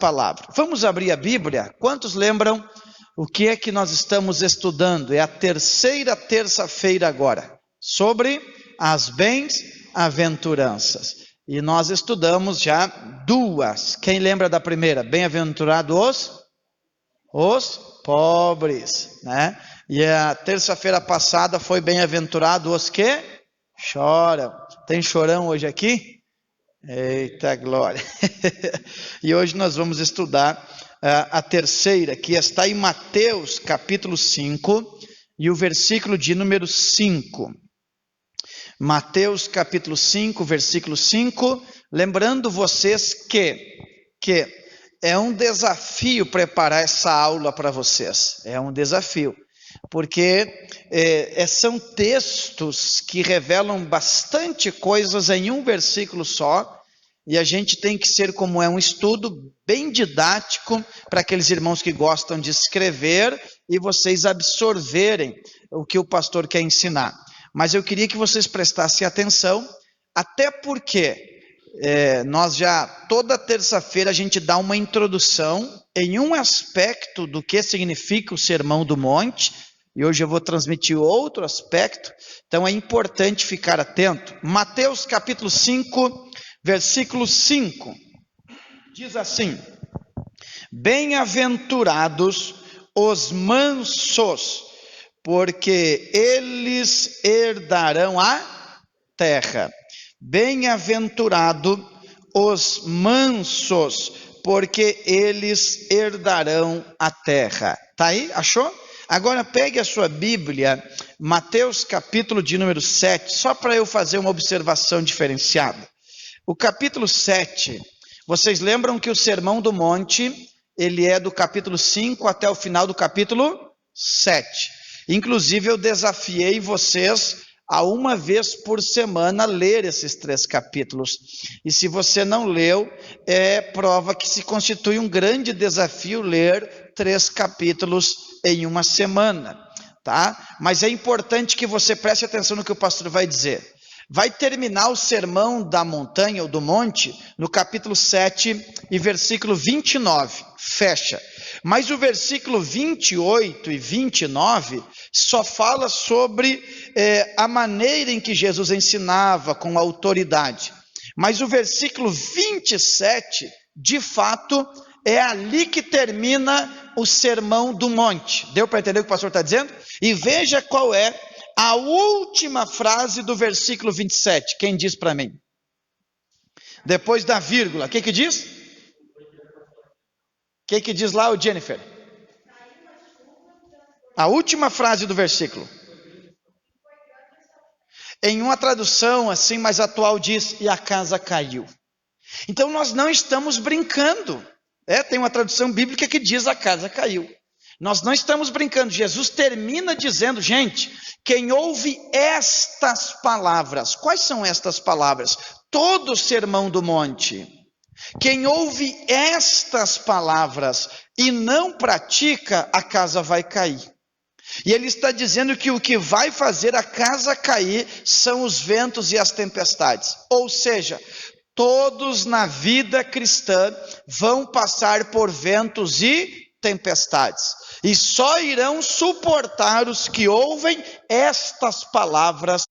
palavra. Vamos abrir a Bíblia? Quantos lembram o que é que nós estamos estudando? É a terceira terça-feira agora, sobre as bem-aventuranças. E nós estudamos já duas. Quem lembra da primeira? Bem-aventurados os pobres, né? E a terça-feira passada foi bem-aventurado os que choram. Tem chorão hoje aqui? Eita glória! E hoje nós vamos estudar a terceira, que está em Mateus capítulo 5 e o versículo de número 5. Mateus capítulo 5, versículo 5. Lembrando vocês que é um desafio preparar essa aula para vocês. É um desafio, porque são textos que revelam bastante coisas em um versículo só, e a gente tem que ser, como é um estudo bem didático, para aqueles irmãos que gostam de escrever, e vocês absorverem o que o pastor quer ensinar. Mas eu queria que vocês prestassem atenção, até porque nós já, toda terça-feira, a gente dá uma introdução em um aspecto do que significa o Sermão do Monte, e hoje eu vou transmitir outro aspecto, então é importante ficar atento. Mateus capítulo 5, versículo 5, diz assim: bem-aventurados os mansos, porque eles herdarão a terra. Bem-aventurado os mansos, porque eles herdarão a terra. Tá aí? Achou? Agora pegue a sua Bíblia, Mateus capítulo de número 7, só para eu fazer uma observação diferenciada. O capítulo 7, vocês lembram que o Sermão do Monte, ele é do capítulo 5 até o final do capítulo 7. Inclusive eu desafiei vocês a uma vez por semana ler esses 3 capítulos. E se você não leu, é prova que se constitui um grande desafio ler 3 capítulos em uma semana, tá? Mas é importante que você preste atenção no que o pastor vai dizer. Vai terminar o sermão da montanha ou do monte no capítulo 7 e versículo 29, fecha. Mas o versículo 28 e 29 só fala sobre a maneira em que Jesus ensinava com autoridade. Mas o versículo 27, de fato, é ali que termina o sermão do monte. Deu para entender o que o pastor está dizendo? E veja qual é a última frase do versículo 27. Quem diz para mim? Depois da vírgula, o que diz? O que diz lá, o Jennifer? A última frase do versículo. Em uma tradução assim mais atual diz: e a casa caiu. Então nós não estamos brincando. Tem uma tradução bíblica que diz: a casa caiu. Nós não estamos brincando. Jesus termina dizendo: gente, quem ouve estas palavras. Quais são estas palavras? Todo o sermão do monte. Quem ouve estas palavras e não pratica, a casa vai cair. E ele está dizendo que o que vai fazer a casa cair são os ventos e as tempestades. Ou seja, todos na vida cristã vão passar por ventos e tempestades. E só irão suportar os que ouvem estas palavras.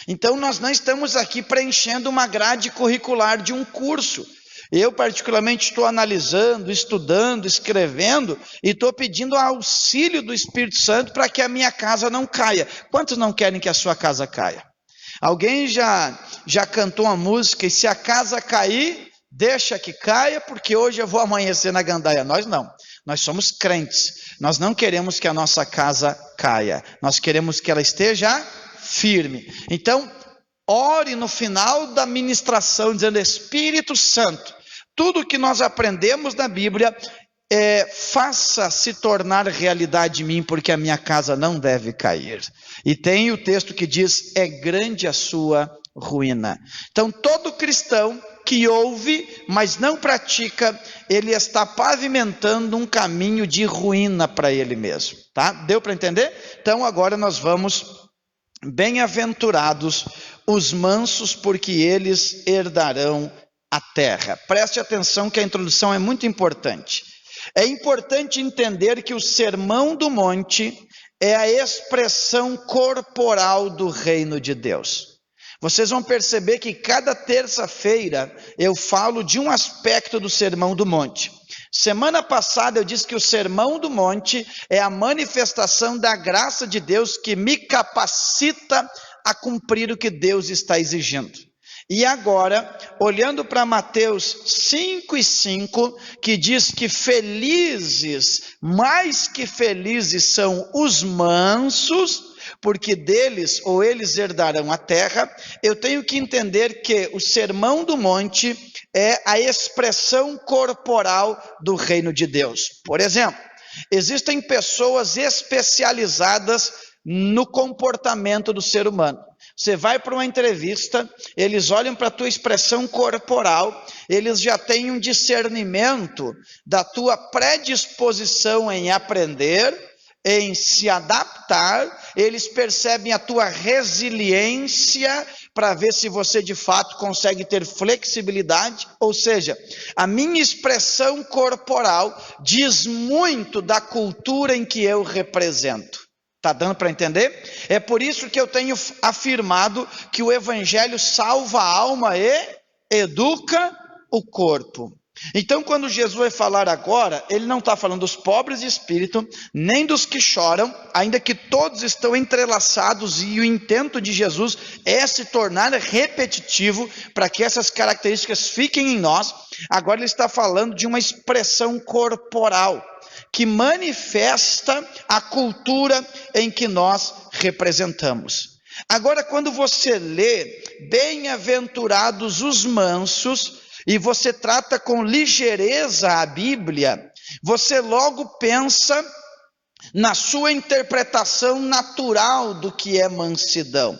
Então nós não estamos aqui preenchendo uma grade curricular de um curso. Eu particularmente estou analisando, estudando, escrevendo e estou pedindo auxílio do Espírito Santo para que a minha casa não caia. Quantos não querem que a sua casa caia? Alguém já cantou uma música: e se a casa cair, deixa que caia, porque hoje eu vou amanhecer na gandaia. Nós não, nós somos crentes, nós não queremos que a nossa casa caia, nós queremos que ela esteja firme. Então, ore no final da ministração dizendo: Espírito Santo, tudo que nós aprendemos na Bíblia, faça se tornar realidade em mim, porque a minha casa não deve cair. E tem o texto que diz: é grande a sua ruína. Então todo cristão que ouve, mas não pratica, ele está pavimentando um caminho de ruína para ele mesmo, tá? Deu para entender? Então agora nós vamos: bem-aventurados os mansos, porque eles herdarão a terra. Preste atenção que a introdução é muito importante. É importante entender que o Sermão do Monte é a expressão corporal do reino de Deus. Vocês vão perceber que cada terça-feira eu falo de um aspecto do Sermão do Monte. Semana passada eu disse que o Sermão do Monte é a manifestação da graça de Deus que me capacita a cumprir o que Deus está exigindo. E agora, olhando para Mateus 5:5, que diz que felizes, mais que felizes são os mansos, porque deles ou eles herdarão a terra, eu tenho que entender que o Sermão do Monte é a expressão corporal do reino de Deus. Por exemplo, existem pessoas especializadas no comportamento do ser humano. Você vai para uma entrevista, eles olham para a tua expressão corporal, eles já têm um discernimento da tua predisposição em aprender, em se adaptar, eles percebem a tua resiliência para ver se você de fato consegue ter flexibilidade, ou seja, a minha expressão corporal diz muito da cultura em que eu represento. Está dando para entender? É por isso que eu tenho afirmado que o Evangelho salva a alma e educa o corpo. Então, quando Jesus vai falar agora, ele não está falando dos pobres de espírito, nem dos que choram, ainda que todos estão entrelaçados, e o intento de Jesus é se tornar repetitivo, para que essas características fiquem em nós. Agora ele está falando de uma expressão corporal, que manifesta a cultura em que nós representamos. Agora, quando você lê, bem-aventurados os mansos, e você trata com ligeireza a Bíblia, você logo pensa na sua interpretação natural do que é mansidão.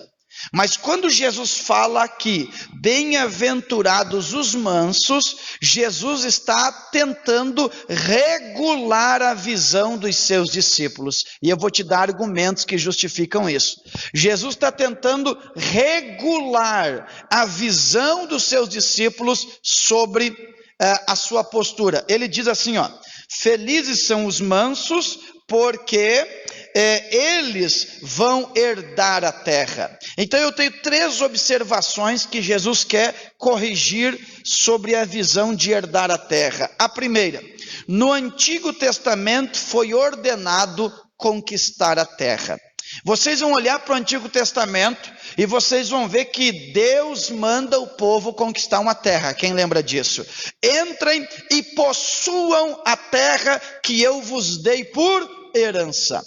Mas quando Jesus fala aqui, bem-aventurados os mansos, Jesus está tentando regular a visão dos seus discípulos. E eu vou te dar argumentos que justificam isso. Jesus está tentando regular a visão dos seus discípulos sobre a sua postura. Ele diz assim, ó, felizes são os mansos, porque eles vão herdar a terra. Então eu tenho 3 observações que Jesus quer corrigir sobre a visão de herdar a terra. A primeira, no Antigo Testamento foi ordenado conquistar a terra. Vocês vão olhar para o Antigo Testamento e vocês vão ver que Deus manda o povo conquistar uma terra. Quem lembra disso? Entrem e possuam a terra que eu vos dei por herança.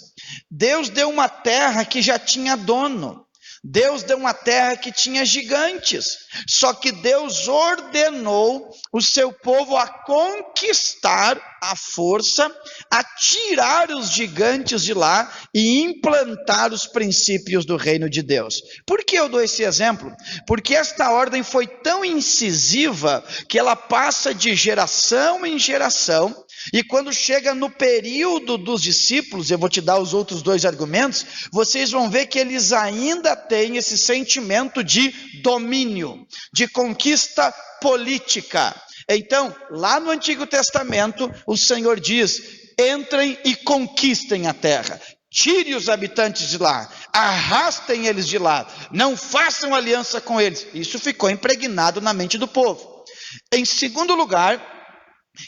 Deus deu uma terra que já tinha dono. Deus deu uma terra que tinha gigantes. Só que Deus ordenou o seu povo a conquistar a força, a tirar os gigantes de lá e implantar os princípios do reino de Deus. Por que eu dou esse exemplo? Porque esta ordem foi tão incisiva que ela passa de geração em geração. E quando chega no período dos discípulos, eu vou te dar os outros 2 argumentos, vocês vão ver que eles ainda têm esse sentimento de domínio, de conquista política. Então, lá no Antigo Testamento, o Senhor diz, entrem e conquistem a terra. Tire os habitantes de lá, arrastem eles de lá, não façam aliança com eles. Isso ficou impregnado na mente do povo. Em segundo lugar,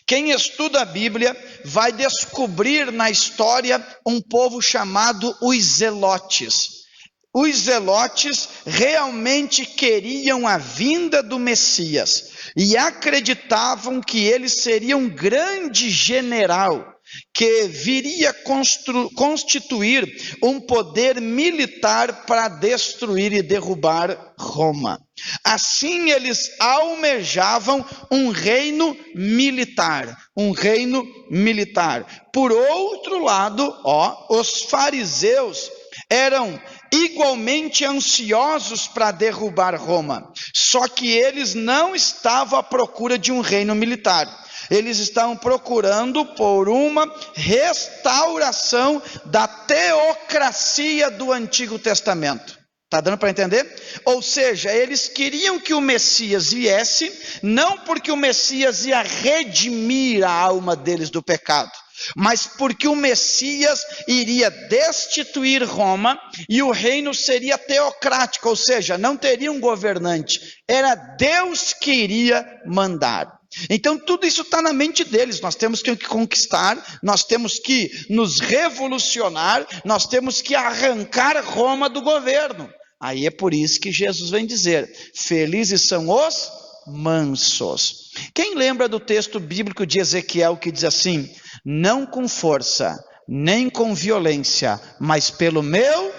quem estuda a Bíblia vai descobrir na história um povo chamado os Zelotes. Os Zelotes realmente queriam a vinda do Messias e acreditavam que ele seria um grande general que viria constituir um poder militar para destruir e derrubar Roma. Assim eles almejavam um reino militar, Por outro lado, os fariseus eram igualmente ansiosos para derrubar Roma, só que eles não estavam à procura de um reino militar. Eles estavam procurando por uma restauração da teocracia do Antigo Testamento. Está dando para entender? Ou seja, eles queriam que o Messias viesse, não porque o Messias ia redimir a alma deles do pecado, mas porque o Messias iria destituir Roma e o reino seria teocrático, ou seja, não teria um governante, era Deus que iria mandar. Então tudo isso está na mente deles, nós temos que conquistar, nós temos que nos revolucionar, nós temos que arrancar Roma do governo. Aí é por isso que Jesus vem dizer, felizes são os mansos. Quem lembra do texto bíblico de Ezequiel que diz assim, não com força, nem com violência, mas pelo meu...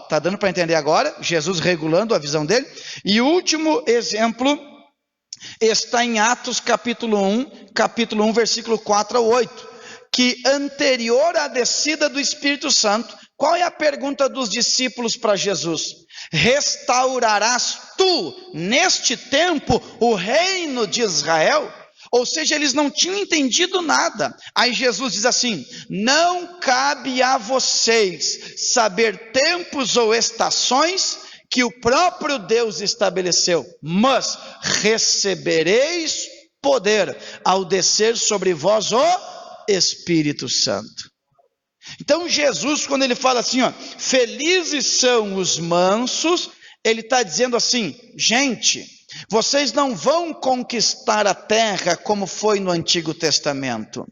Está dando para entender agora? Jesus regulando a visão dele. E o último exemplo está em Atos capítulo 1, versículo 4 a 8, que anterior à descida do Espírito Santo, qual é a pergunta dos discípulos para Jesus? Restaurarás tu, neste tempo, o reino de Israel? Ou seja, eles não tinham entendido nada. Aí Jesus diz assim, não cabe a vocês saber tempos ou estações que o próprio Deus estabeleceu, mas recebereis poder ao descer sobre vós o Espírito Santo. Então Jesus, quando ele fala assim, felizes são os mansos, ele está dizendo assim, gente, vocês não vão conquistar a terra como foi no Antigo Testamento.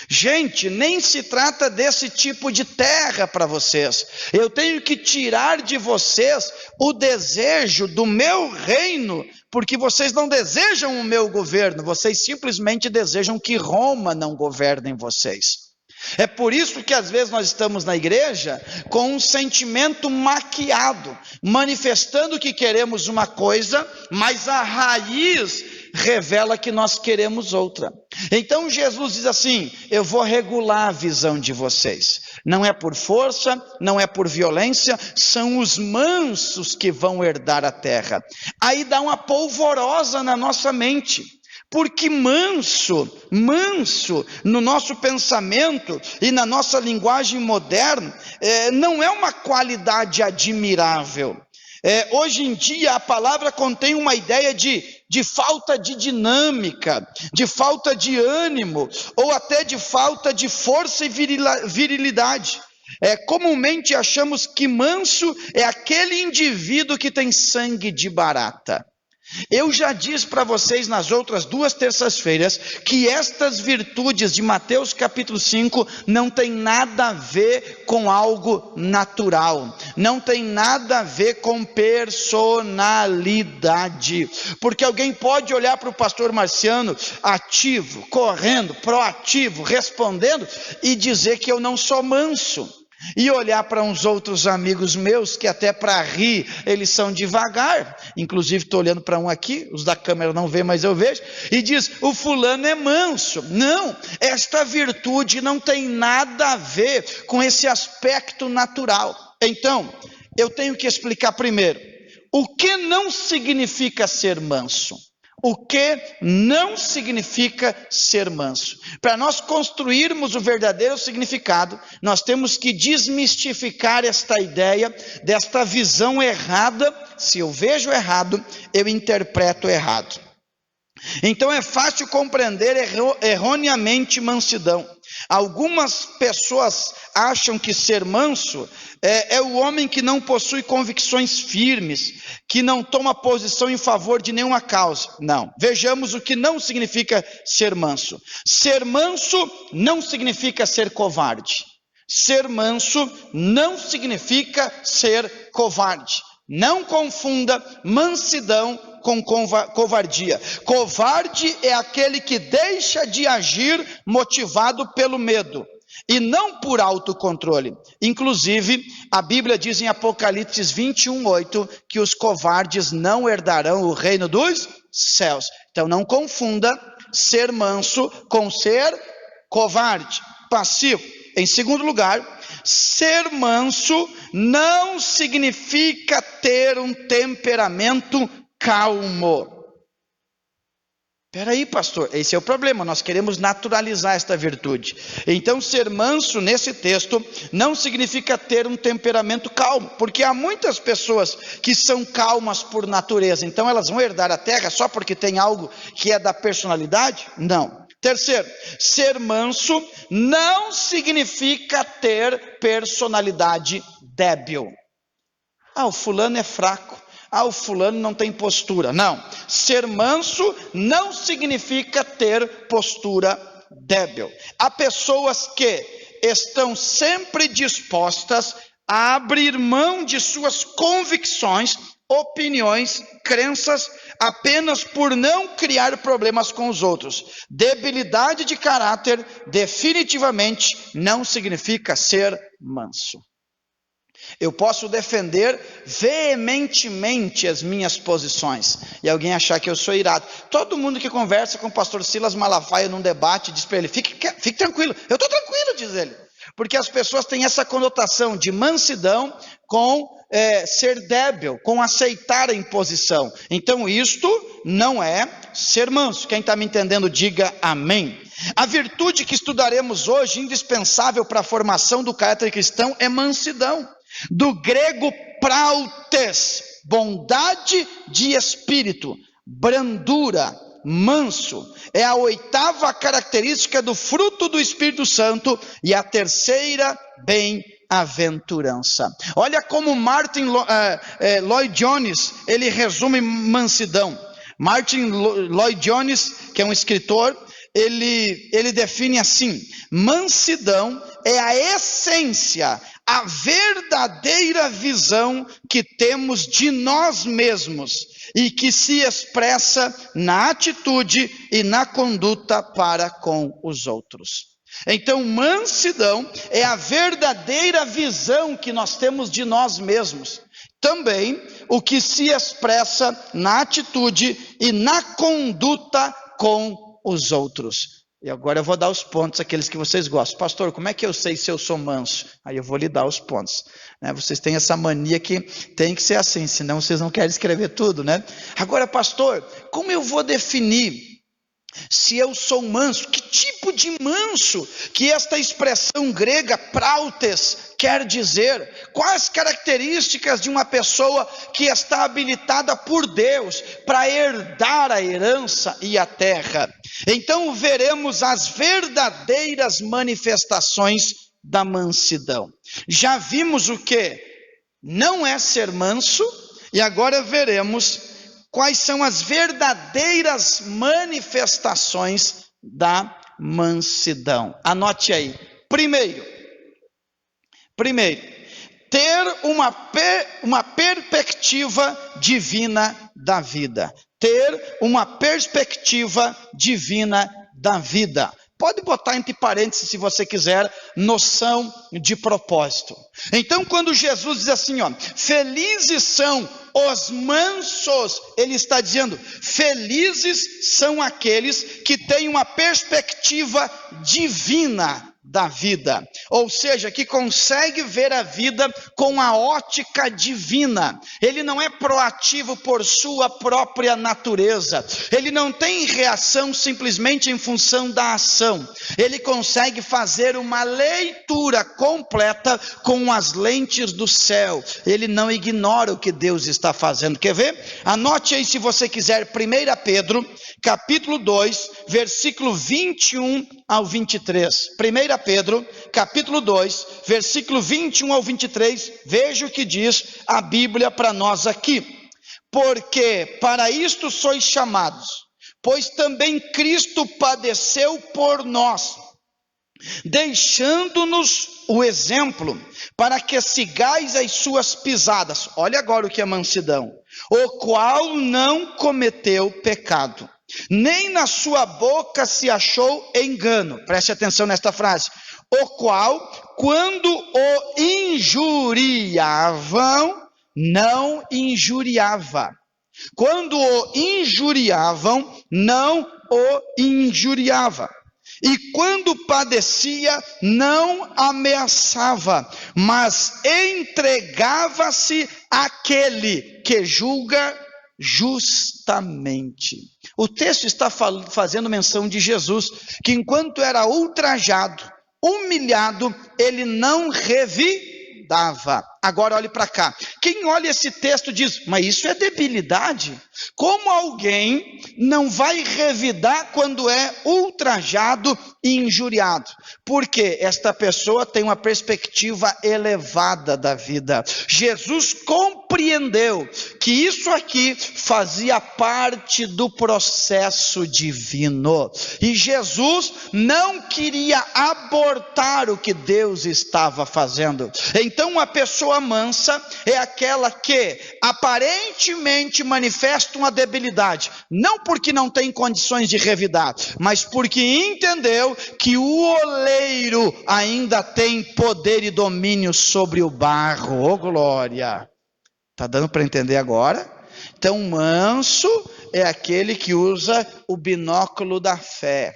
Gente, nem se trata desse tipo de terra para vocês. Eu tenho que tirar de vocês o desejo do meu reino, porque vocês não desejam o meu governo, vocês simplesmente desejam que Roma não governe vocês. É por isso que às vezes nós estamos na igreja com um sentimento maquiado, manifestando que queremos uma coisa, mas a raiz revela que nós queremos outra. Então Jesus diz assim, eu vou regular a visão de vocês. Não é por força, não é por violência, são os mansos que vão herdar a terra. Aí dá uma polvorosa na nossa mente. Porque manso, no nosso pensamento e na nossa linguagem moderna, não é uma qualidade admirável. Hoje em dia a palavra contém uma ideia de falta de dinâmica, de falta de ânimo, ou até de falta de força e virilidade. Comumente achamos que manso é aquele indivíduo que tem sangue de barata. Eu já disse para vocês nas outras 2 terças-feiras que estas virtudes de Mateus capítulo 5 não tem nada a ver com algo natural, não tem nada a ver com personalidade, porque alguém pode olhar para o pastor Marciano ativo, correndo, proativo, respondendo e dizer que eu não sou manso. E olhar para uns outros amigos meus, que até para rir, eles são devagar, inclusive estou olhando para um aqui, os da câmera não veem, mas eu vejo, e diz, o fulano é manso. Não, esta virtude não tem nada a ver com esse aspecto natural. Então, eu tenho que explicar primeiro, o que não significa ser manso? O que não significa ser manso? Para nós construirmos o verdadeiro significado, nós temos que desmistificar esta ideia, desta visão errada. Se eu vejo errado, eu interpreto errado. Então é fácil compreender erroneamente mansidão. Algumas pessoas acham que ser manso é o homem que não possui convicções firmes, que não toma posição em favor de nenhuma causa. Não, vejamos o que não significa ser manso. Ser manso não significa ser covarde. Ser manso não significa ser covarde. Não confunda mansidão com covardia. Covarde é aquele que deixa de agir motivado pelo medo e não por autocontrole. Inclusive, a Bíblia diz em Apocalipse 21:8 que os covardes não herdarão o reino dos céus. Então não confunda ser manso com ser covarde, passivo. Em segundo lugar, ser manso não significa ter um temperamento calmo. Peraí, pastor, esse é o problema, nós queremos naturalizar esta virtude. Então, ser manso nesse texto não significa ter um temperamento calmo, porque há muitas pessoas que são calmas por natureza, então elas vão herdar a terra só porque tem algo que é da personalidade? Não. Terceiro, ser manso não significa ter personalidade débil. Ah, o fulano é fraco. Ah, o fulano não tem postura. Não, ser manso não significa ter postura débil. Há pessoas que estão sempre dispostas a abrir mão de suas convicções, opiniões, crenças, apenas por não criar problemas com os outros. Debilidade de caráter definitivamente não significa ser manso. Eu posso defender veementemente as minhas posições e alguém achar que eu sou irado. Todo mundo que conversa com o pastor Silas Malafaia num debate diz para ele, fique tranquilo. Eu estou tranquilo, diz ele. Porque as pessoas têm essa conotação de mansidão com ser débil, com aceitar a imposição. Então isto não é ser manso. Quem está me entendendo, diga amém. A virtude que estudaremos hoje, indispensável para a formação do caráter cristão, é mansidão. Do grego prautes, bondade de espírito, brandura, manso, é a 8ª característica do fruto do Espírito Santo e a 3ª, bem-aventurança. Olha como Martin Lloyd Jones, ele resume mansidão. Martin Lloyd Jones, que é um escritor, ele define assim: mansidão é a essência, a verdadeira visão que temos de nós mesmos e que se expressa na atitude e na conduta para com os outros. Então, mansidão é a verdadeira visão que nós temos de nós mesmos. Também o que se expressa na atitude e na conduta com os outros. E agora eu vou dar os pontos, aqueles que vocês gostam. Pastor, como é que eu sei se eu sou manso? Aí eu vou lhe dar os pontos. Vocês têm essa mania que tem que ser assim, senão vocês não querem escrever tudo, né? Agora, pastor, como eu vou definir se eu sou manso? Que tipo de manso que esta expressão grega, prautes, quer dizer? Quais características de uma pessoa que está habilitada por Deus para herdar a herança e a terra? Então veremos as verdadeiras manifestações da mansidão. Já vimos o que não é ser manso e agora veremos quais são as verdadeiras manifestações da mansidão. Anote aí. Primeiro, ter uma perspectiva divina da vida. Ter uma perspectiva divina da vida. Pode botar entre parênteses, se você quiser, noção de propósito. Então, quando Jesus diz assim, felizes são os mansos, ele está dizendo, felizes são aqueles que têm uma perspectiva divina da vida, ou seja, que consegue ver a vida com a ótica divina. Ele não é proativo por sua própria natureza, ele não tem reação simplesmente em função da ação, ele consegue fazer uma leitura completa com as lentes do céu, ele não ignora o que Deus está fazendo. Quer ver? Anote aí, se você quiser, 1 Pedro, capítulo 2, versículo 21 ao 23. 1 Pedro, capítulo 2, versículo 21 ao 23. Veja o que diz a Bíblia para nós aqui. Porque para isto sois chamados, pois também Cristo padeceu por nós, deixando-nos o exemplo, para que sigais as suas pisadas. Olha agora o que é mansidão. O qual não cometeu pecado, nem na sua boca se achou engano. Preste atenção nesta frase. O qual, quando o injuriavam, não injuriava. Quando o injuriavam, não o injuriava. E quando padecia, não ameaçava, mas entregava-se àquele que julga justamente. O texto está fazendo menção de Jesus, que enquanto era ultrajado, humilhado, ele não revidava. Agora olhe para cá. Quem olha esse texto diz, mas isso é debilidade. Como alguém não vai revidar quando é ultrajado e injuriado? Porque esta pessoa tem uma perspectiva elevada da vida. Jesus compreendeu que isso aqui fazia parte do processo divino. E Jesus não queria abortar o que Deus estava fazendo. Então a pessoa mansa é aquela que aparentemente manifesta uma debilidade, não porque não tem condições de revidar, mas porque entendeu que o oleiro ainda tem poder e domínio sobre o barro. Oh glória! Está dando para entender agora? Então manso é aquele que usa o binóculo da fé.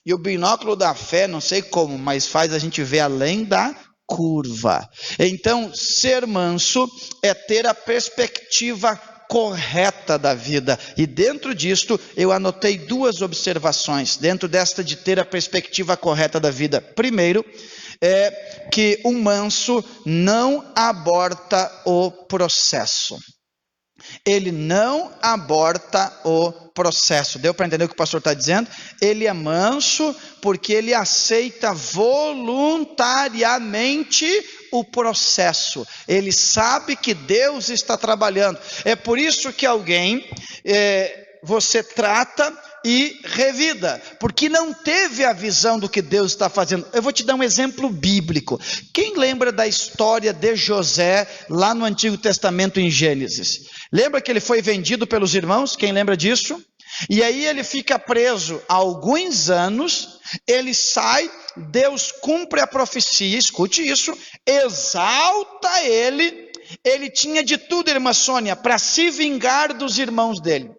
E o binóculo da fé, não sei como, mas faz a gente ver além da curva. Então, ser manso é ter a perspectiva correta da vida. E dentro disto, eu anotei duas observações. Dentro desta de ter a perspectiva correta da vida. Primeiro, é que o manso não aborta o processo. Ele não aborta o processo. Deu para entender o que o pastor está dizendo? Ele é manso porque ele aceita voluntariamente o processo. Ele sabe que Deus está trabalhando. É por isso que alguém você trata e revida, porque não teve a visão do que Deus está fazendo. Eu vou te dar um exemplo bíblico. Quem lembra da história de José lá no Antigo Testamento em Gênesis? Lembra que ele foi vendido pelos irmãos? Quem lembra disso? E aí ele fica preso há alguns anos, ele sai, Deus cumpre a profecia, escute isso, exalta ele tinha de tudo, irmã Sônia, para se vingar dos irmãos dele.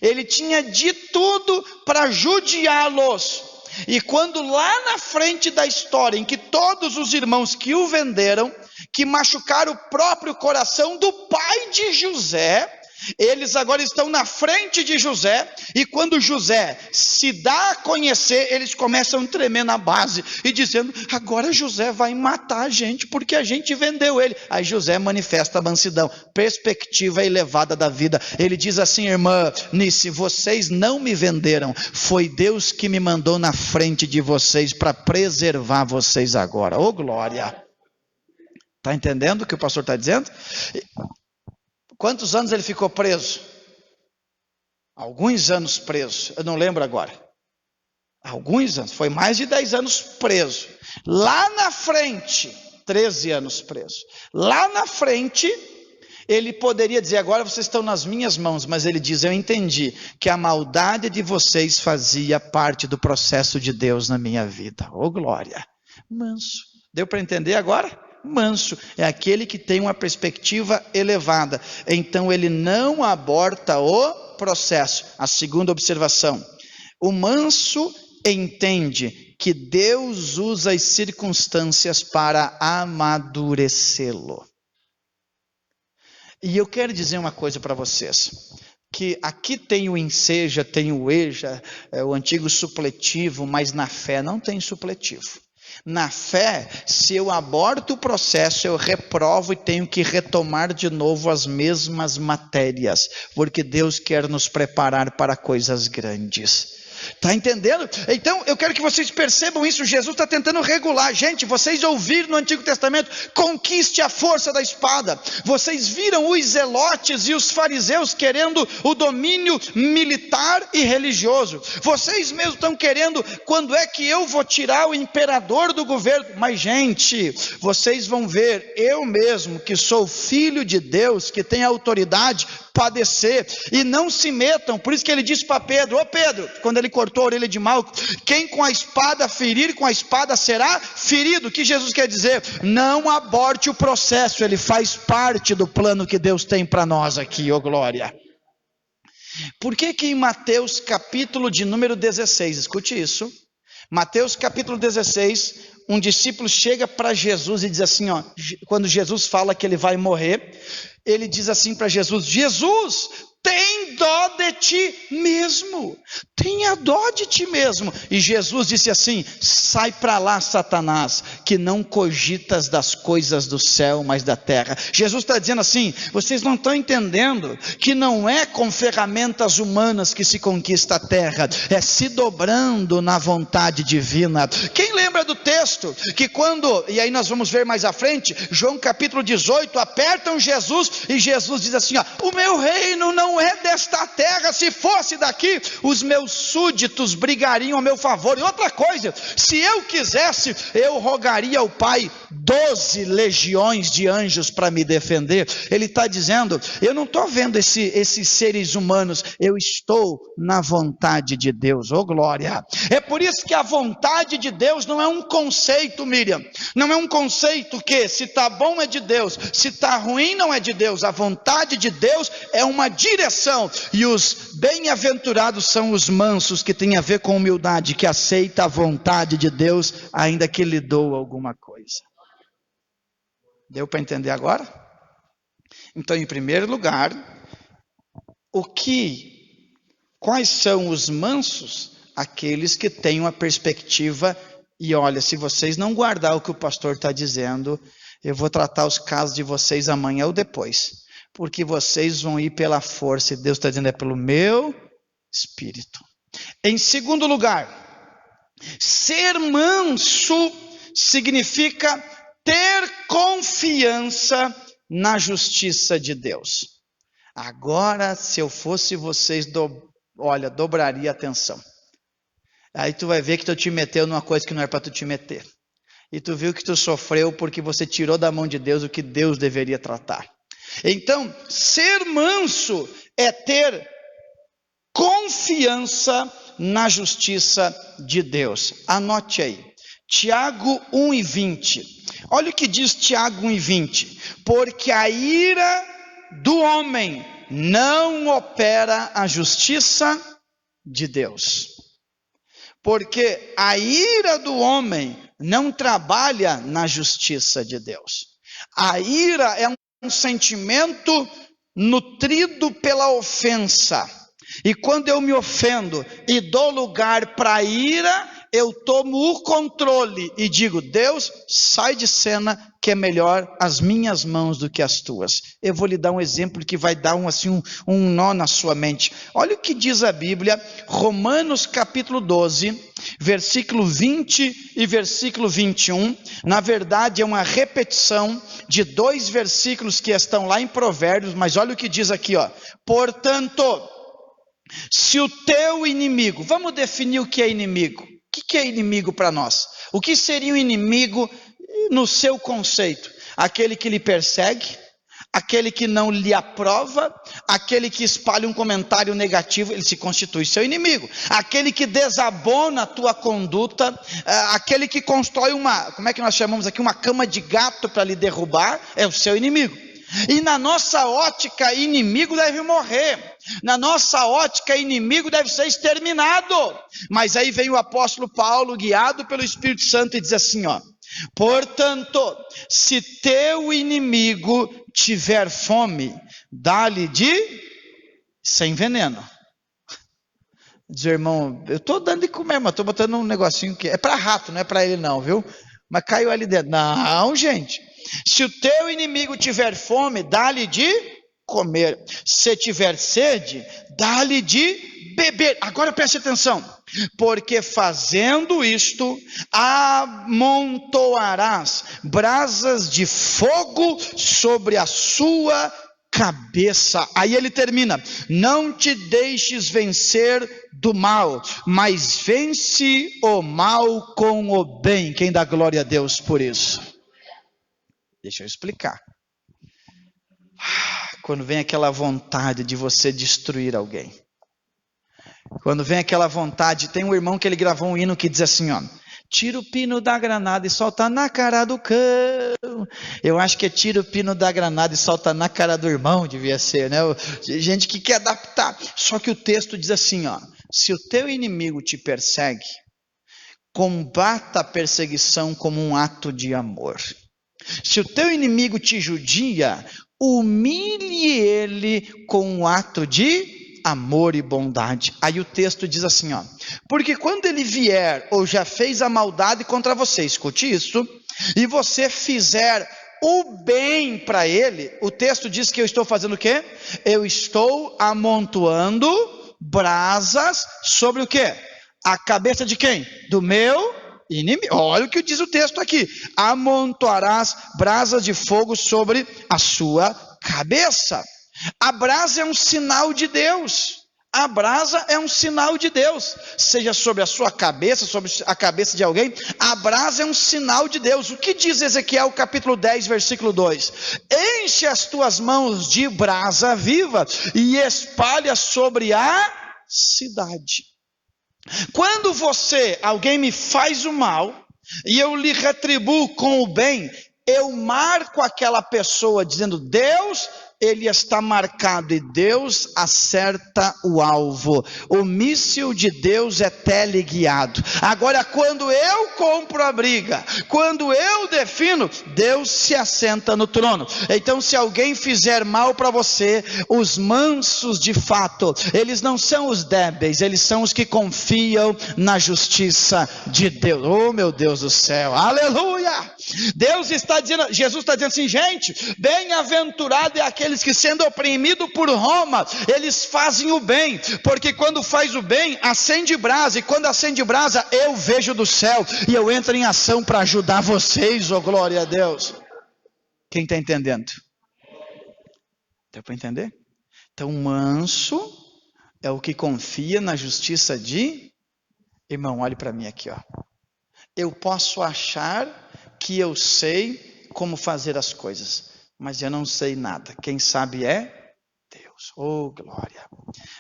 Ele tinha de tudo para judiá-los. E quando lá na frente da história, em que todos os irmãos que o venderam, que machucaram o próprio coração do pai de José, eles agora estão na frente de José, e quando José se dá a conhecer, eles começam a tremer na base, e dizendo, agora José vai matar a gente, porque a gente vendeu ele. Aí José manifesta a mansidão, perspectiva elevada da vida. Ele diz assim, irmã Nice, vocês não me venderam, foi Deus que me mandou na frente de vocês, para preservar vocês agora. Ô glória! Está entendendo o que o pastor está dizendo? Quantos anos ele ficou preso? Alguns anos preso, eu não lembro agora. Alguns anos, foi mais de 10 anos preso. Lá na frente, 13 anos preso. Lá na frente, ele poderia dizer, agora vocês estão nas minhas mãos, mas ele diz, eu entendi que a maldade de vocês fazia parte do processo de Deus na minha vida. Ô glória! Manso. Deu para entender agora? Manso é aquele que tem uma perspectiva elevada, então ele não aborta o processo. A segunda observação, o manso entende que Deus usa as circunstâncias para amadurecê-lo. E eu quero dizer uma coisa para vocês, que aqui tem o enseja, tem o eja, o antigo supletivo, mas na fé não tem supletivo. Na fé, se eu aborto o processo, eu reprovo e tenho que retomar de novo as mesmas matérias, porque Deus quer nos preparar para coisas grandes. Está entendendo? Então eu quero que vocês percebam isso. Jesus está tentando regular. Gente, vocês ouviram no Antigo Testamento, conquiste a força da espada. Vocês viram os zelotes e os fariseus querendo o domínio militar e religioso. Vocês mesmos estão querendo, quando é que eu vou tirar o imperador do governo? Mas gente, vocês vão ver, eu mesmo que sou filho de Deus, que tem autoridade, padecer, e não se metam. Por isso que ele disse para Pedro, ô Pedro, quando ele cortou a orelha de Malco, quem com a espada ferir, com a espada será ferido. O que Jesus quer dizer? Não aborte o processo, ele faz parte do plano que Deus tem para nós aqui, ô glória. Por que em Mateus capítulo de número 16, escute isso, Mateus capítulo 16, um discípulo chega para Jesus e diz assim, quando Jesus fala que ele vai morrer, ele diz assim para Jesus, Jesus, tem dó de ti mesmo, tenha dó de ti mesmo. E Jesus disse assim: sai para lá, Satanás, que não cogitas das coisas do céu, mas da terra. Jesus está dizendo assim: vocês não estão entendendo que não é com ferramentas humanas que se conquista a terra, é se dobrando na vontade divina. Quem lembra do texto que quando, e aí nós vamos ver mais à frente, João capítulo 18, apertam Jesus e Jesus diz assim: ó, o meu reino não é desta terra, se fosse daqui, os meus súditos brigariam a meu favor. E outra coisa, se eu quisesse, eu rogaria ao Pai 12 legiões de anjos para me defender. Ele está dizendo: eu não estou vendo esses seres humanos, eu estou na vontade de Deus. Oh glória! É por isso que a vontade de Deus não é um conceito, Miriam, não é um conceito que se está bom é de Deus, se está ruim não é de Deus. A vontade de Deus é uma direção, e os bem-aventurados são os mansos, que tem a ver com humildade, que aceita a vontade de Deus, ainda que lhe doa alguma coisa. Deu para entender agora? Então, em primeiro lugar, quais são os mansos? Aqueles que têm uma perspectiva, e olha, se vocês não guardar o que o pastor está dizendo, eu vou tratar os casos de vocês amanhã ou depois, porque vocês vão ir pela força, e Deus está dizendo: é pelo meu Espírito. Em segundo lugar, ser manso significa ter confiança na justiça de Deus. Agora, se eu fosse vocês, dobraria a atenção. Aí tu vai ver que tu te meteu numa coisa que não era para tu te meter. E tu viu que tu sofreu porque você tirou da mão de Deus o que Deus deveria tratar. Então, ser manso é ter confiança na justiça de Deus. Anote aí, Tiago 1:20. Olha o que diz Tiago 1:20. Porque a ira do homem não opera a justiça de Deus. Porque a ira do homem não trabalha na justiça de Deus. A ira é um sentimento nutrido pela ofensa. E quando eu me ofendo e dou lugar para a ira, eu tomo o controle e digo: Deus, sai de cena, que é melhor as minhas mãos do que as tuas. Eu vou lhe dar um exemplo que vai dar um nó na sua mente. Olha o que diz a Bíblia, Romanos capítulo 12, versículo 20 e versículo 21. Na verdade é uma repetição de 2 versículos que estão lá em Provérbios, mas olha o que diz aqui, ó. Portanto, se o teu inimigo, vamos definir o que é inimigo. O que é inimigo para nós? O que seria um inimigo no seu conceito? Aquele que lhe persegue, aquele que não lhe aprova, aquele que espalha um comentário negativo, ele se constitui seu inimigo. Aquele que desabona a tua conduta, aquele que constrói como é que nós chamamos aqui, uma cama de gato para lhe derrubar, é o seu inimigo. E na nossa ótica, inimigo deve morrer. Na nossa ótica, inimigo deve ser exterminado. Mas aí vem o apóstolo Paulo, guiado pelo Espírito Santo, e diz assim, ó: portanto, se teu inimigo tiver fome, dá-lhe sem veneno. Diz, irmão, eu estou dando de comer, mas estou botando um negocinho que é para rato, não é para ele não, viu? Mas caiu ali dentro. Não, gente. Se o teu inimigo tiver fome, dá-lhe de comer. Se tiver sede, dá-lhe de beber. Agora preste atenção. Porque fazendo isto, amontoarás brasas de fogo sobre a sua cabeça. Aí ele termina: não te deixes vencer do mal, mas vence o mal com o bem. Quem dá glória a Deus por isso? Deixa eu explicar. Quando vem aquela vontade de você destruir alguém, quando vem aquela vontade, tem um irmão que ele gravou um hino que diz assim, ó: tira o pino da granada e solta na cara do cão. Eu acho que é tira o pino da granada e solta na cara do irmão, devia ser, né? Gente que quer adaptar. Só que o texto diz assim, ó: se o teu inimigo te persegue, combata a perseguição como um ato de amor. Se o teu inimigo te judia, humilhe ele com um ato de amor e bondade. Aí o texto diz assim, ó: porque quando ele vier ou já fez a maldade contra você, escute isso, e você fizer o bem para ele, o texto diz que eu estou fazendo o quê? Eu estou amontoando brasas sobre o quê? A cabeça de quem? Do meu inimigo. Olha o que diz o texto aqui: amontoarás brasas de fogo sobre a sua cabeça. A brasa é um sinal de Deus. A brasa é um sinal de Deus, seja sobre a sua cabeça, sobre a cabeça de alguém. A brasa é um sinal de Deus. O que diz Ezequiel capítulo 10, versículo 2? Enche as tuas mãos de brasa viva e espalha sobre a cidade. Quando alguém me faz o mal, e eu lhe retribuo com o bem, eu marco aquela pessoa dizendo: Deus, ele está marcado, e Deus acerta o alvo. O míssil de Deus é teleguiado. Agora, quando eu compro a briga, quando eu defino, Deus se assenta no trono. Então, se alguém fizer mal para você, os mansos de fato, eles não são os débeis, eles são os que confiam na justiça de Deus. Oh, meu Deus do céu, aleluia! Deus está dizendo, Jesus está dizendo assim: gente, bem-aventurado é aqueles que, sendo oprimidos por Roma, eles fazem o bem, porque quando faz o bem, acende brasa, e quando acende brasa, eu vejo do céu, e eu entro em ação para ajudar vocês, oh glória a Deus. Quem está entendendo? Deu para entender? Então, manso é o que confia na justiça de... Irmão, olhe para mim aqui, ó. Eu posso achar que eu sei como fazer as coisas, mas eu não sei nada. Quem sabe é Deus. Oh, glória.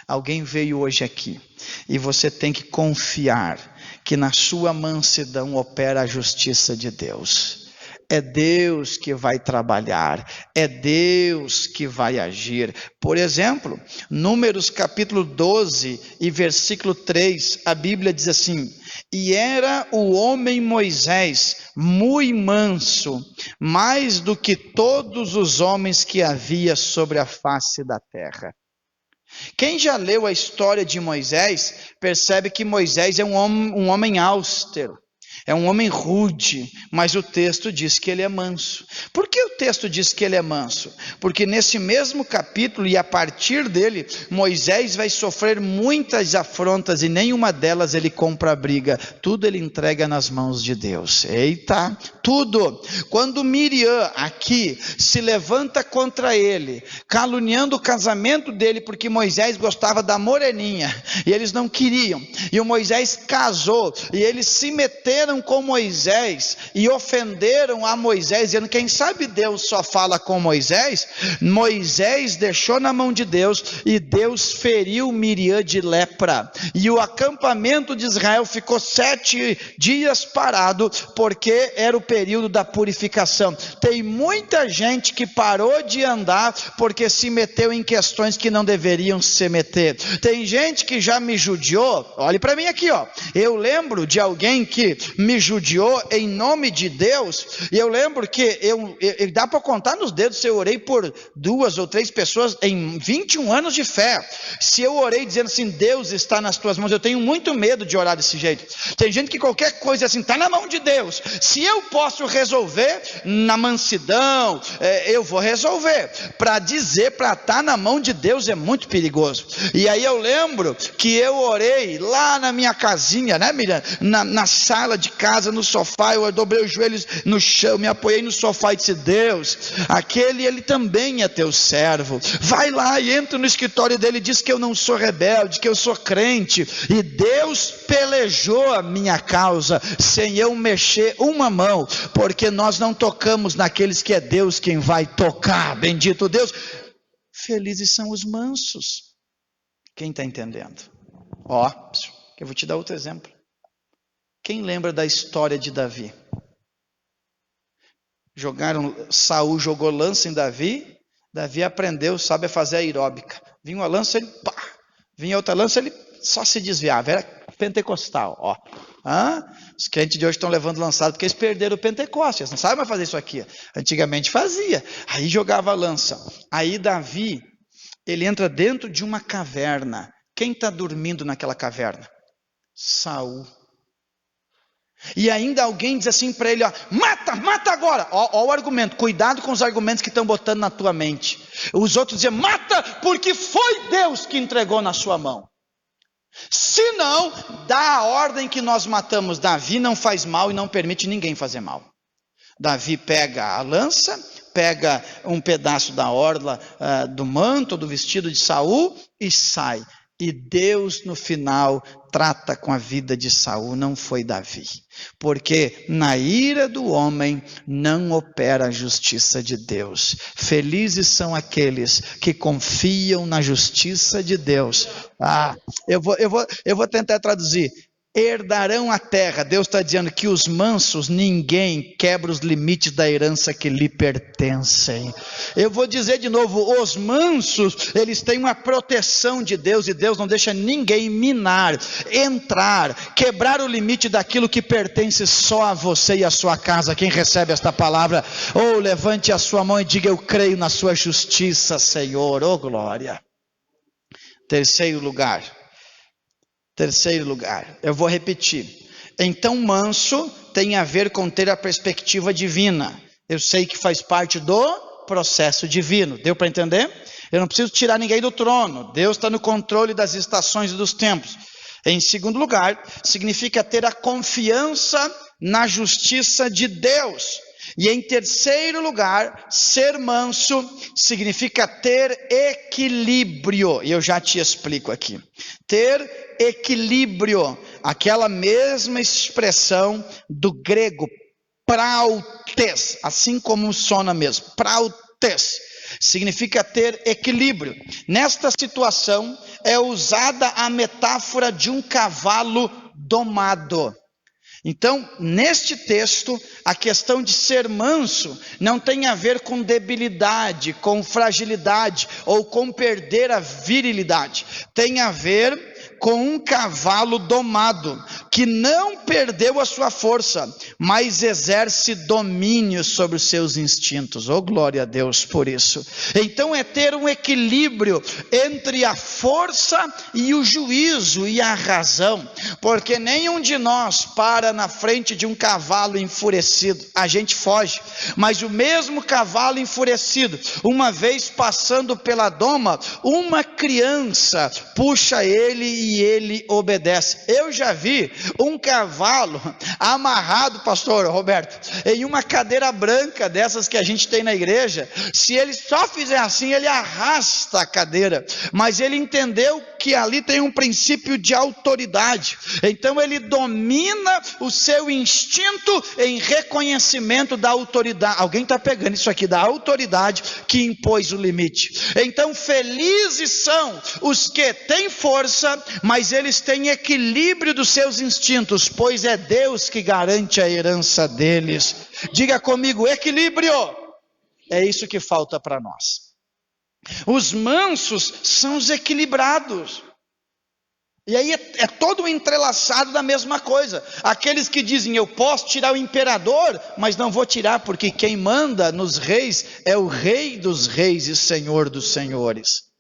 Alguém veio hoje aqui e você tem que confiar que na sua mansidão opera a justiça de Deus. É Deus que vai trabalhar, é Deus que vai agir. Por exemplo, Números capítulo 12 e versículo 3, a Bíblia diz assim: e era o homem Moisés muito manso, mais do que todos os homens que havia sobre a face da terra. Quem já leu a história de Moisés, percebe que Moisés é um homem austero. É um homem rude, mas o texto diz que ele é manso. Por que o texto diz que ele é manso? Porque nesse mesmo capítulo, e a partir dele, Moisés vai sofrer muitas afrontas, e nenhuma delas ele compra a briga. Tudo ele entrega nas mãos de Deus. Eita, tudo. Quando Miriam aqui se levanta contra ele, caluniando o casamento dele, porque Moisés gostava da moreninha, e eles não queriam, e o Moisés casou, e eles se meteram com Moisés e ofenderam a Moisés, dizendo: quem sabe Deus só fala com Moisés. Moisés deixou na mão de Deus, e Deus feriu Miriam de lepra, e o acampamento de Israel ficou 7 dias parado, porque era o período da purificação. Tem muita gente que parou de andar porque se meteu em questões que não deveriam se meter. Tem gente que já me judiou. Olhe para mim aqui, ó. Eu lembro de alguém que me judiou em nome de Deus, e eu lembro que dá para contar nos dedos se eu orei por 2 ou 3 pessoas em 21 anos de fé. Se eu orei dizendo assim: Deus está nas tuas mãos, eu tenho muito medo de orar desse jeito. Tem gente que qualquer coisa assim, está na mão de Deus. Se eu posso resolver na mansidão, eu vou resolver. Para estar na mão de Deus é muito perigoso. E aí eu lembro que eu orei lá na minha casinha, né, Miriam? Na sala de casa, no sofá, eu dobrei os joelhos no chão, me apoiei no sofá e disse: Deus, ele também é teu servo. Vai lá e entra no escritório dele e diz que eu não sou rebelde, que eu sou crente. E Deus pelejou a minha causa, sem eu mexer uma mão, porque nós não tocamos naqueles que é Deus quem vai tocar. Bendito Deus. Felizes são os mansos. Quem está entendendo? Ó, eu vou te dar outro exemplo. Quem lembra da história de Davi? Saul jogou lança em Davi, Davi aprendeu, sabe fazer aeróbica. Vinha uma lança, ele pá. Vinha outra lança, ele só se desviava. pentecostal, ó. Os crentes de hoje estão levando lançado porque eles perderam o Pentecostes, não sabem mais fazer isso aqui. Antigamente fazia, aí jogava a lança. Aí Davi, ele entra dentro de uma caverna. Quem está dormindo naquela caverna? Saul. E ainda alguém diz assim para ele, ó, mata agora. Ó o argumento, cuidado com os argumentos que estão botando na tua mente. Os outros diziam, mata porque foi Deus que entregou na sua mão. Se não, dá a ordem que nós matamos. Davi não faz mal e não permite ninguém fazer mal. Davi pega a lança, pega um pedaço da orla do manto, do vestido de Saul e sai. E Deus no final trata com a vida de Saul, não foi Davi. Porque na ira do homem não opera a justiça de Deus. Felizes são aqueles que confiam na justiça de Deus. Eu vou tentar traduzir. Herdarão a terra. Deus está dizendo que os mansos, ninguém quebra os limites da herança que lhe pertencem. Eu vou dizer de novo, os mansos, eles têm uma proteção de Deus, e Deus não deixa ninguém minar, entrar, quebrar o limite daquilo que pertence só a você e a sua casa. Quem recebe esta palavra, levante a sua mão e diga, eu creio na sua justiça, Senhor, glória. Terceiro lugar, eu vou repetir. Então manso tem a ver com ter a perspectiva divina. Eu sei que faz parte do processo divino, deu para entender? Eu não preciso tirar ninguém do trono, Deus está no controle das estações e dos tempos. Em segundo lugar, significa ter a confiança na justiça de Deus. E em terceiro lugar, ser manso significa ter equilíbrio. E eu já te explico aqui. Ter equilíbrio, aquela mesma expressão do grego, prautes, assim como sona mesmo, prautes, significa ter equilíbrio. Nesta situação é usada a metáfora de um cavalo domado. Então, neste texto, a questão de ser manso não tem a ver com debilidade, com fragilidade ou com perder a virilidade. Tem a ver com um cavalo domado, que não perdeu a sua força, mas exerce domínio sobre os seus instintos. Glória a Deus por isso. Então é ter um equilíbrio entre a força e o juízo e a razão, porque nenhum de nós para na frente de um cavalo enfurecido, a gente foge, mas o mesmo cavalo enfurecido, uma vez passando pela doma, uma criança puxa ele e ele obedece. Eu já vi um cavalo amarrado, pastor Roberto, em uma cadeira branca dessas que a gente tem na igreja. Se ele só fizer assim, ele arrasta a cadeira, mas ele entendeu que ali tem um princípio de autoridade, então ele domina o seu instinto em reconhecimento da autoridade. Alguém está pegando isso aqui, da autoridade que impôs o limite. Então felizes são os que têm força, mas eles têm equilíbrio dos seus instintos, pois é Deus que garante a herança deles. Diga comigo, equilíbrio. É isso que falta para nós. Os mansos são os equilibrados. E aí é todo entrelaçado da mesma coisa. Aqueles que dizem, eu posso tirar o imperador, mas não vou tirar, porque quem manda nos reis é o Rei dos reis e Senhor dos senhores.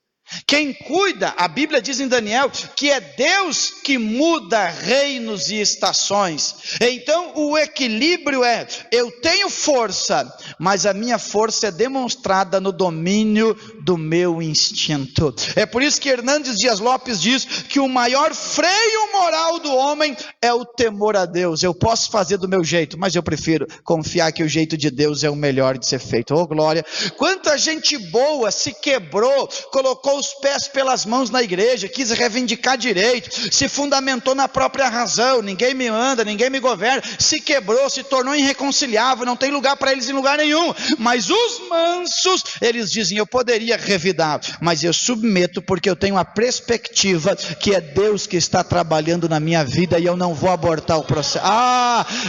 Quem cuida, a Bíblia diz em Daniel, que é Deus que muda reinos e estações. Então o equilíbrio é, eu tenho força, mas a minha força é demonstrada no domínio do meu instinto. É por isso que Hernandes Dias Lopes diz que o maior freio moral do homem é o temor a Deus. Eu posso fazer do meu jeito, mas eu prefiro confiar que o jeito de Deus é o melhor de ser feito. Glória! Quanta gente boa se quebrou, colocou os pés pelas mãos na igreja, quis reivindicar direito, se fundamentou na própria razão, ninguém me manda, ninguém me governa, se quebrou, se tornou irreconciliável, não tem lugar para eles em lugar nenhum. Mas os mansos, eles dizem, eu poderia revidar, mas eu submeto porque eu tenho a perspectiva que é Deus que está trabalhando na minha vida e eu não vou abortar o processo.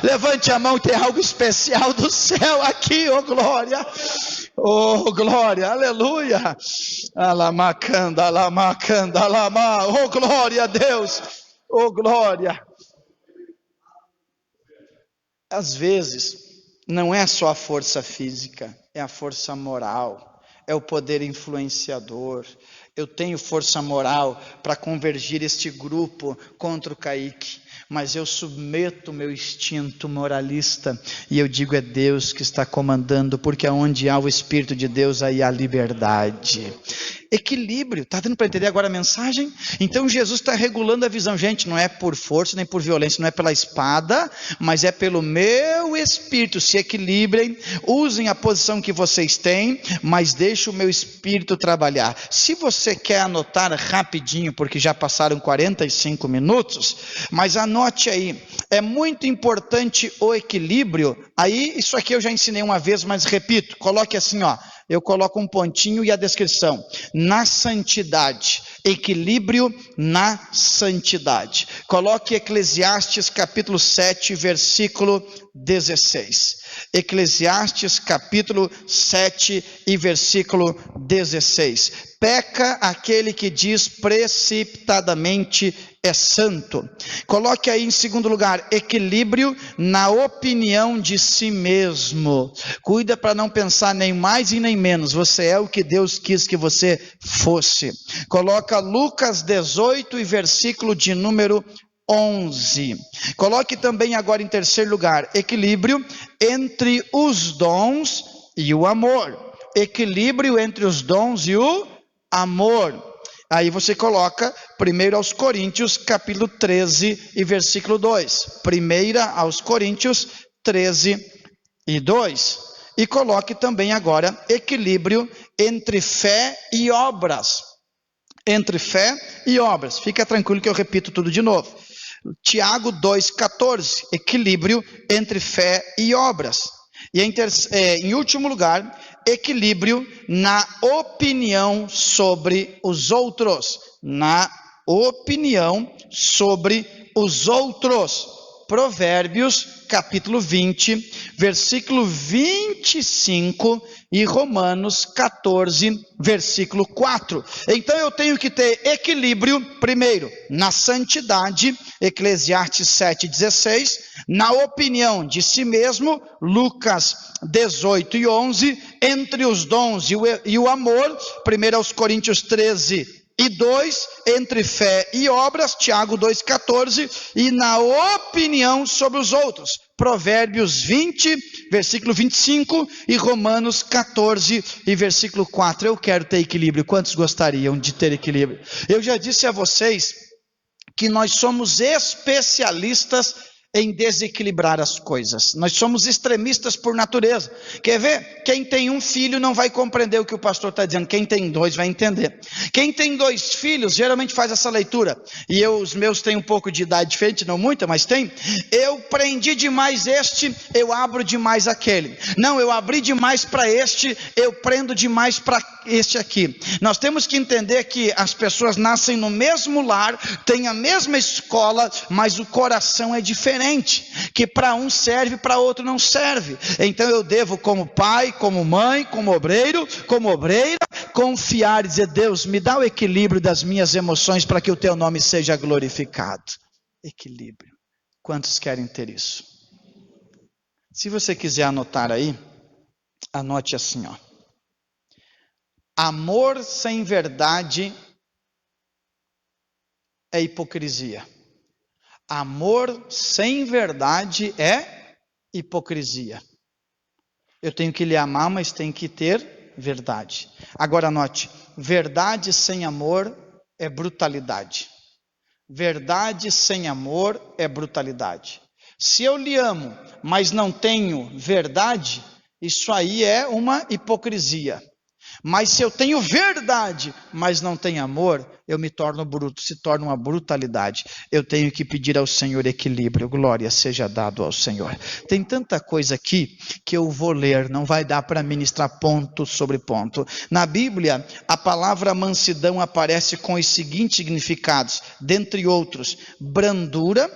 Levante a mão, tem algo especial do céu aqui, glória. Glória, aleluia. Alamacanda, alamacanda, alama. Glória a Deus. Oh, glória! Às vezes, não é só a força física, é a força moral, é o poder influenciador. Eu tenho força moral para convergir este grupo contra o Kaique, mas eu submeto o meu instinto moralista e eu digo: é Deus que está comandando, porque onde há o Espírito de Deus, aí há liberdade. Equilíbrio, está dando para entender agora a mensagem? Então Jesus está regulando a visão, gente, não é por força nem por violência, não é pela espada, mas é pelo meu Espírito. Se equilibrem, usem a posição que vocês têm, mas deixe o meu Espírito trabalhar. Se você quer anotar rapidinho, porque já passaram 45 minutos, mas anote aí, é muito importante o equilíbrio. Aí, isso aqui eu já ensinei uma vez, mas repito, coloque assim, ó. Eu coloco um pontinho e a descrição: na santidade, equilíbrio na santidade. Coloque Eclesiastes capítulo 7, versículo 16. Eclesiastes capítulo 7 e versículo 16. Peca aquele que diz precipitadamente é santo. Coloque aí em segundo lugar, equilíbrio na opinião de si mesmo. Cuida para não pensar nem mais e nem menos. Você é o que Deus quis que você fosse. Coloca Lucas 18 e versículo de número 11. Coloque também agora em terceiro lugar, equilíbrio entre os dons e o amor. Equilíbrio entre os dons e o amor. Aí você coloca 1 aos Coríntios capítulo 13 e versículo 2. 1 aos Coríntios 13 e 2. E coloque também agora equilíbrio entre fé e obras. Entre fé e obras. Fica tranquilo que eu repito tudo de novo. Tiago 2,14. Equilíbrio entre fé e obras. E em último lugar, equilíbrio na opinião sobre os outros. Na opinião sobre os outros. Provérbios, capítulo 20, versículo 25 e Romanos 14, versículo 4. Então eu tenho que ter equilíbrio, primeiro, na santidade, Eclesiastes 7, 16, na opinião de si mesmo, Lucas 18 e 11, entre os dons e o amor, 1 aos Coríntios 13 e 2, entre fé e obras, Tiago 2,14, e na opinião sobre os outros, Provérbios 20, versículo 25, e Romanos 14, e versículo 4. Eu quero ter equilíbrio. Quantos gostariam de ter equilíbrio? Eu já disse a vocês que nós somos especialistas em desequilibrar as coisas. Nós somos extremistas por natureza. Quer ver? Quem tem um filho não vai compreender o que o pastor está dizendo. Quem tem dois vai entender. Quem tem dois filhos geralmente faz essa leitura. E os meus têm um pouco de idade diferente, não muita, mas tem. Eu prendi demais este, eu abro demais aquele. Não, eu abri demais para este, eu prendo demais para este aqui. Nós temos que entender que as pessoas nascem no mesmo lar, têm a mesma escola, mas o coração é diferente. Que para um serve, para outro não serve. Então eu devo, como pai, como mãe, como obreiro, como obreira, confiar e dizer: Deus, me dá o equilíbrio das minhas emoções para que o teu nome seja glorificado. Equilíbrio. Quantos querem ter isso? Se você quiser anotar aí, anote assim, ó. Amor sem verdade é hipocrisia. Amor sem verdade é hipocrisia. Eu tenho que lhe amar, mas tem que ter verdade. Agora anote, verdade sem amor é brutalidade. Verdade sem amor é brutalidade. Se eu lhe amo, mas não tenho verdade, isso aí é uma hipocrisia. Mas se eu tenho verdade, mas não tenho amor, eu me torno bruto, se torna uma brutalidade. Eu tenho que pedir ao Senhor equilíbrio, glória seja dado ao Senhor. Tem tanta coisa aqui que eu vou ler, não vai dar para ministrar ponto sobre ponto. Na Bíblia, a palavra mansidão aparece com os seguintes significados, dentre outros: brandura,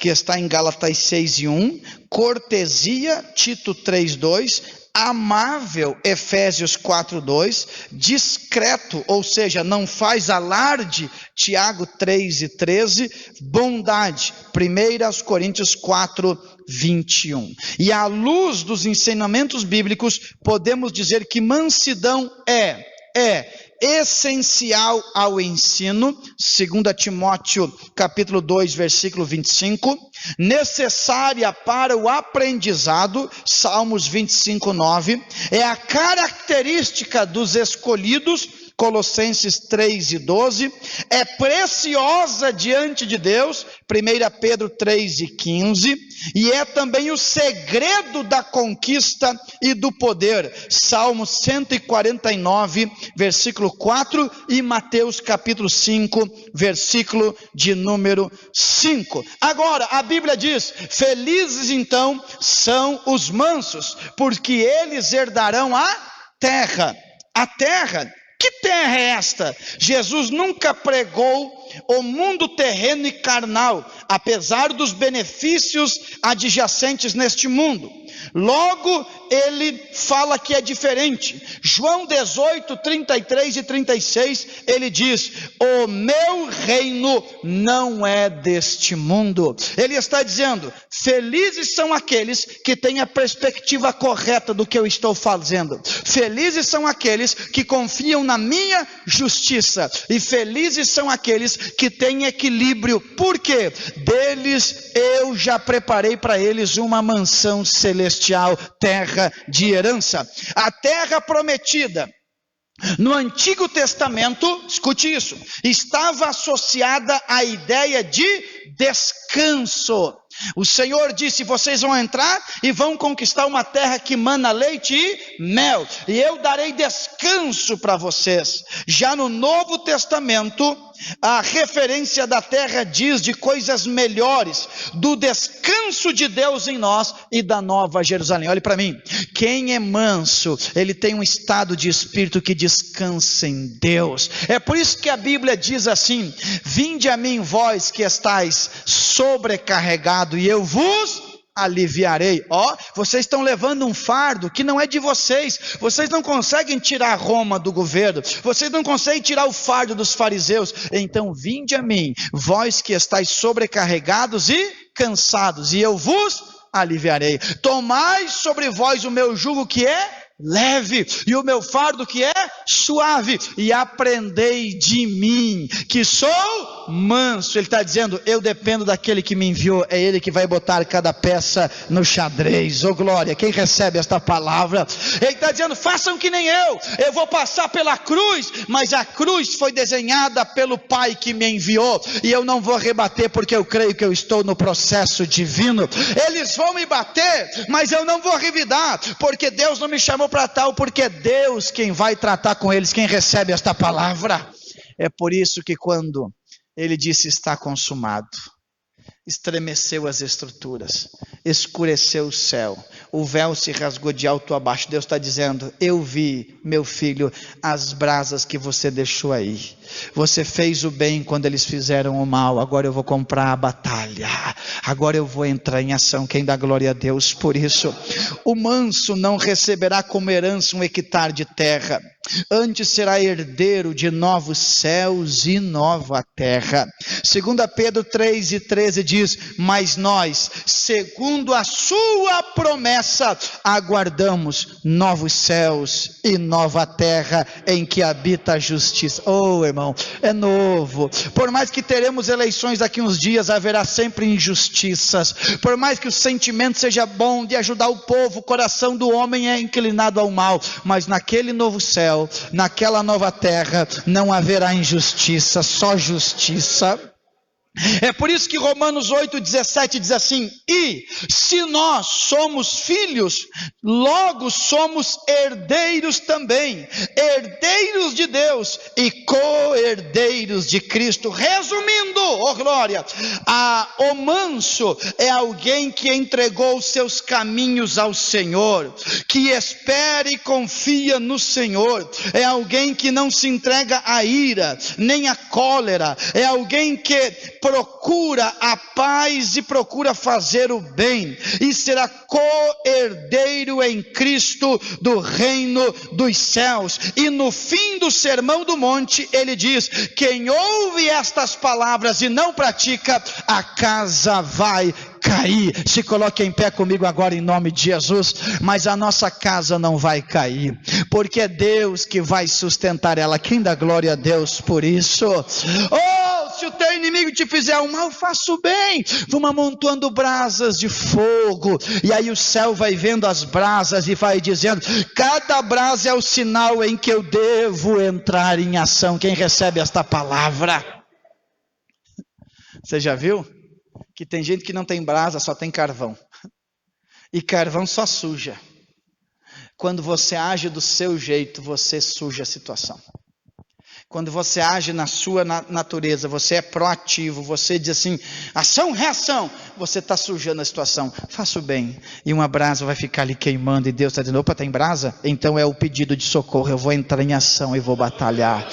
que está em Gálatas 6:1, cortesia, Tito 3:2, amável, Efésios 4:2, discreto, ou seja, não faz alarde, Tiago 3:13, bondade, 1 Coríntios 4:21. E à luz dos ensinamentos bíblicos, podemos dizer que mansidão é essencial ao ensino, 2 Timóteo capítulo 2, versículo 25, necessária para o aprendizado, Salmos 25:9, é a característica dos escolhidos, Colossenses 3:12, é preciosa diante de Deus, 1 Pedro 3:15, e é também o segredo da conquista e do poder, Salmo 149, versículo 4, e Mateus capítulo 5, versículo de número 5. Agora, a Bíblia diz, felizes então são os mansos, porque eles herdarão a terra. A terra. Que terra é esta? Jesus nunca pregou o mundo terreno e carnal, apesar dos benefícios adjacentes neste mundo. Logo, ele fala que é diferente. João 18, 33 e 36, ele diz, o meu reino não é deste mundo. Ele está dizendo, felizes são aqueles que têm a perspectiva correta do que eu estou fazendo. Felizes são aqueles que confiam na minha justiça. E felizes são aqueles que têm equilíbrio. Por quê? Deles eu já preparei para eles uma mansão celestial, terra de herança. A terra prometida no Antigo Testamento, escute isso, estava associada à ideia de descanso. O Senhor disse, vocês vão entrar e vão conquistar uma terra que mana leite e mel, e eu darei descanso para vocês. Já no Novo Testamento, a referência da terra diz de coisas melhores, do descanso de Deus em nós e da nova Jerusalém. Olhe para mim, quem é manso, ele tem um estado de espírito que descansa em Deus. É por isso que a Bíblia diz assim, vinde a mim vós que estáis sobrecarregado e eu vos aliviarei. Vocês estão levando um fardo que não é de vocês. Vocês não conseguem tirar Roma do governo. Vocês não conseguem tirar o fardo dos fariseus. Então vinde a mim, vós que estáis sobrecarregados e cansados, e eu vos aliviarei. Tomai sobre vós o meu jugo que é leve, e o meu fardo que é suave, e aprendei de mim, que sou manso. Ele está dizendo, eu dependo daquele que me enviou, é ele que vai botar cada peça no xadrez. Oh glória, quem recebe esta palavra? Ele está dizendo, façam que nem eu vou passar pela cruz, mas a cruz foi desenhada pelo Pai que me enviou, e eu não vou rebater, porque eu creio que eu estou no processo divino. Eles vão me bater, mas eu não vou revidar, porque Deus não me chamou para tal, porque é Deus quem vai tratar com eles. Quem recebe esta palavra? É por isso que quando ele disse está consumado, estremeceu as estruturas, escureceu o céu, o véu se rasgou de alto a baixo. Deus está dizendo, eu vi, meu filho, as brasas que você deixou aí. Você fez o bem quando eles fizeram o mal, agora eu vou comprar a batalha, agora eu vou entrar em ação. Quem dá glória a Deus por isso? O manso não receberá como herança um hectare de terra, antes será herdeiro de novos céus e nova terra. 2 Pedro 3:13 diz, mas nós, segundo a sua promessa, aguardamos novos céus e nova terra em que habita a justiça. Oh irmão, é novo. Por mais que teremos eleições daqui uns dias, haverá sempre injustiças. Por mais que o sentimento seja bom de ajudar o povo, o coração do homem é inclinado ao mal, mas naquele novo céu, naquela nova terra, não haverá injustiça, só justiça. É por isso que Romanos 8:17 diz assim, e se nós somos filhos, logo somos herdeiros também, herdeiros de Deus e co-herdeiros de Cristo. Resumindo, oh glória, o manso é alguém que entregou os seus caminhos ao Senhor, que espera e confia no Senhor, é alguém que não se entrega à ira, nem à cólera, é alguém que procura a paz e procura fazer o bem, e será co-herdeiro em Cristo do reino dos céus. E no fim do Sermão do Monte, ele diz: quem ouve estas palavras e não pratica, a casa vai cair. Se coloque em pé comigo agora em nome de Jesus. Mas a nossa casa não vai cair, porque é Deus que vai sustentar ela. Quem dá glória a Deus por isso? Oh, se o teu inimigo te fizer um mal, faça o bem. Vamos amontoando brasas de fogo, e aí o céu vai vendo as brasas e vai dizendo: cada brasa é o sinal em que eu devo entrar em ação. Quem recebe esta palavra? Você já viu que tem gente que não tem brasa, só tem carvão, e carvão só suja. Quando você age do seu jeito, você suja a situação. Quando você age na sua natureza, você é proativo, você diz assim: ação, reação, você está sujando a situação. Faça o bem, e uma brasa vai ficar ali queimando, e Deus está dizendo: opa, tem brasa? Então é o pedido de socorro, eu vou entrar em ação e vou batalhar.